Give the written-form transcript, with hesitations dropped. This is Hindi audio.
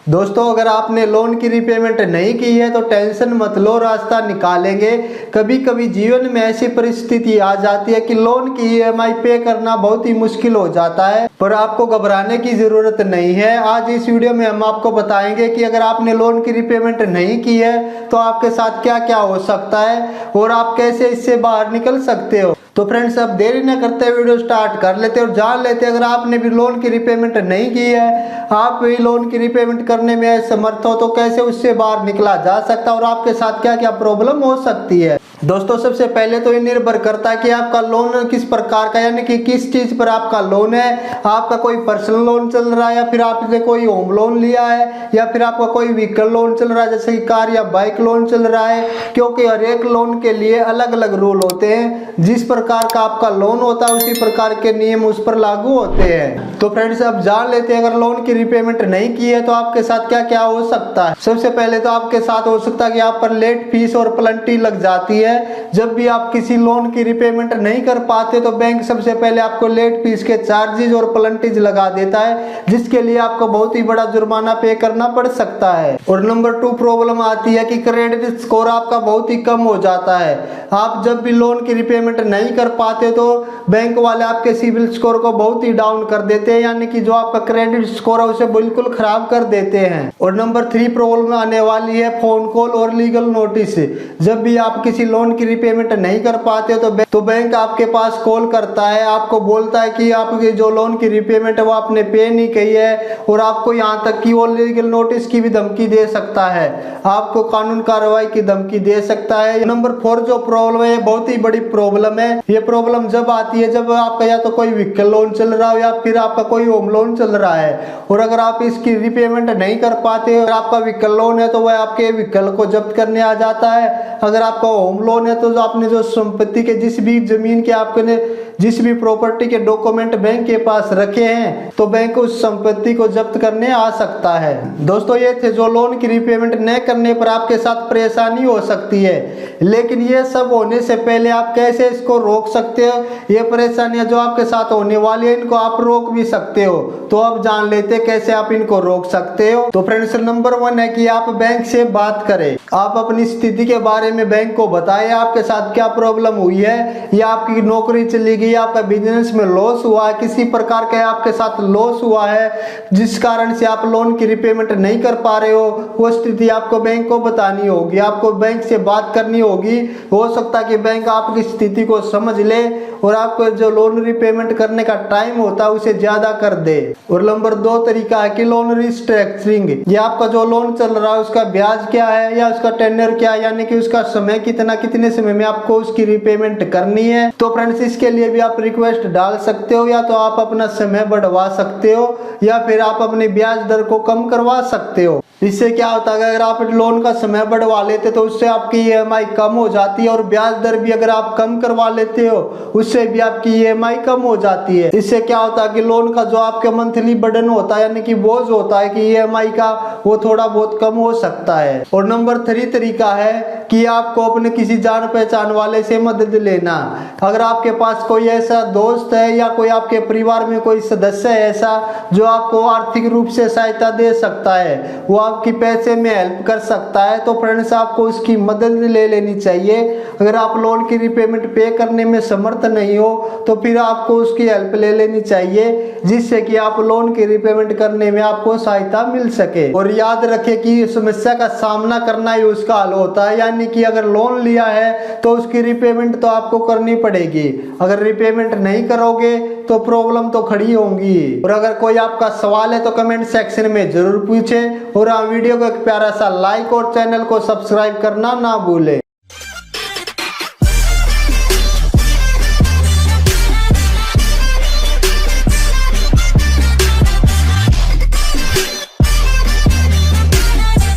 दोस्तों अगर आपने लोन की रिपेमेंट नहीं की है तो टेंशन मत लो, रास्ता निकालेंगे। कभी कभी जीवन में ऐसी परिस्थिति आ जाती है कि लोन की ईएमआई पे करना बहुत ही मुश्किल हो जाता है, पर आपको घबराने की जरूरत नहीं है। आज इस वीडियो में हम आपको बताएंगे कि अगर आपने लोन की रिपेमेंट नहीं की है तो आपके साथ क्या क्या हो सकता है और आप कैसे इससे बाहर निकल सकते हो। तो फ्रेंड्स अब देरी न करते वीडियो स्टार्ट कर लेते और जान लेते अगर आपने भी लोन की रिपेमेंट नहीं की है, आप भी लोन की रिपेमेंट करने में असमर्थ हो तो कैसे उससे बाहर निकला जा सकता है और आपके साथ क्या क्या प्रॉब्लम हो सकती है। दोस्तों सबसे पहले तो ये निर्भर करता है कि आपका लोन किस प्रकार का, यानी कि किस चीज पर आपका लोन है। आपका कोई पर्सनल लोन चल रहा है या फिर आपने कोई होम लोन लिया है या फिर आपका कोई व्हीकल लोन चल रहा है जैसे कि कार या बाइक लोन चल रहा है, क्योंकि हर एक लोन के लिए अलग अलग रूल होते हैं। जिस प्रकार का आपका लोन होता है उसी प्रकार के नियम उस पर लागू होते हैं। तो फ्रेंड्स अब जान लेते हैं अगर लोन की रिपेमेंट नहीं की है तो आपके साथ क्या क्या हो सकता है। सबसे पहले तो आपके साथ हो सकता है कि आप पर लेट फीस और पेनल्टी लग जाती है। जब भी आप किसी लोन की रिपेमेंट नहीं कर पाते तो बैंक सबसे पहले आपको लेट फीस के चार्जेस और पेनल्टीज लगा देता है, जिसके लिए आपको बहुत ही बड़ा जुर्माना पे करना पड़ सकता है। और नंबर 2 प्रॉब्लम आती है कि क्रेडिट स्कोर आपका बहुत ही कम हो जाता है। आप जब भी लोन की रिपेमेंट नहीं कर पाते तो बैंक वाले आपके सिविल स्कोर को बहुत ही डाउन कर देते हैं, यानी कि जो आपका क्रेडिट स्कोर है उसे बिल्कुल खराब कर देते हैं। और नंबर 3 प्रॉब्लम आने वाली है फोन कॉल और लीगल नोटिस। जब भी आप किसी लोन की रिपेमेंट नहीं कर पाते तो बैंक आपके पास कॉल करता है, आपको बोलता है कि आपकी जो लोन की रिपेमेंट है वो आपने पे नहीं की है और आपको यहाँ तक कि वो लीगल नोटिस की भी धमकी दे सकता है, आपको कानून कार्रवाई की धमकी दे सकता है। नंबर 4 जो प्रॉब्लम है बहुत ही बड़ी प्रॉब्लम है। ये प्रॉब्लम जब आती है जब आपका या तो कोई व्हीकल लोन चल रहा हो या फिर आपका कोई होम लोन चल रहा है और अगर आप इसकी रिपेमेंट नहीं कर पाते और आपका व्हीकल लोन है तो वह आपके व्हीकल को जब्त करने आ जाता है। अगर आपका होम लोन है तो आपने जो संपत्ति के जिस भी जमीन के आपने जिस भी प्रॉपर्टी के डॉक्यूमेंट बैंक के पास रखे हैं तो बैंक उस संपत्ति को जब्त करने आ सकता है। दोस्तों ये थे जो लोन की रिपेमेंट न करने पर आपके साथ परेशानी हो सकती है, लेकिन ये सब होने से पहले आप कैसे इसको रोक सकते हो। ये परेशानियां जो आपके साथ होने वाली है इनको आप रोक भी सकते हो, तो अब जान लेते कैसे आप इनको रोक सकते हो। तो फ्रेंड्स नंबर 1 है कि आप बैंक से बात करें। आप अपनी स्थिति के बारे में बैंक को बताएं, आपके साथ क्या प्रॉब्लम हुई है, या आपकी नौकरी चली गई, आपका बिजनेस में लॉस हुआ है, किसी प्रकार का आपके साथ लॉस हुआ है जिस कारण से आप लोन की रिपेमेंट नहीं कर पा रहे हो, वो स्थिति आपको बैंक को बतानी होगी, आपको बैंक से बात करनी होगी। हो सकता है कि बैंक आपकी स्थिति को समझ ले और आपको जो लोन रिपेमेंट करने का टाइम होता है उसे ज्यादा कर दे। और नंबर 2 तरीका है कि लोन रिस्ट्रक्चरिंग। ये आपका जो लोन चल रहा है उसका ब्याज क्या है या उसका टेन्योर क्या है, यानी कि उसका समय कितना, कितने समय में आपको उसकी रिपेमेंट करनी है। तो फ्रेंड्स इसके लिए भी आप रिक्वेस्ट डाल सकते हो, या तो आप अपना समय बढ़वा सकते हो या फिर आप अपनी ब्याज दर को कम करवा सकते हो। इससे क्या होता है अगर आप लोन का समय बढ़वा लेते तो उससे आपकी ईएमआई कम हो जाती है और ब्याज दर भी अगर आप कम करवा लेते हो उससे भी आपकी ईएमआई कम हो जाती है। इससे क्या होता है कि लोन का जो आपके मंथली बर्डन होता है यानी कि बोझ होता है कि ईएमआई का, वो थोड़ा बहुत कम हो सकता है। और नंबर 3 तरीका है कि आपको अपने किसी जान पहचान वाले से मदद लेना। अगर आपके पास कोई ऐसा दोस्त है या कोई आपके परिवार में कोई सदस्य है ऐसा जो आपको आर्थिक रूप से सहायता दे सकता है, वो आपकी पैसे में हेल्प कर सकता है, तो फ्रेंड्स आपको उसकी मदद ले लेनी चाहिए। अगर आप लोन की रिपेमेंट पे करने में समर्थ नहीं हो तो फिर आपको उसकी हेल्प ले लेनी चाहिए, जिससे कि आप लोन की रिपेमेंट करने में आपको सहायता मिल सके। और याद रखें कि समस्या का सामना करना ही उसका हल होता है, यानी कि अगर लोन लिया है तो उसकी रिपेमेंट तो आपको करनी पड़ेगी। अगर रिपेमेंट नहीं करोगे तो प्रॉब्लम तो खड़ी होंगी। और अगर कोई आपका सवाल है तो कमेंट सेक्शन में जरूर पूछे और वीडियो को एक प्यारा सा लाइक और चैनल को सब्सक्राइब करना ना भूले।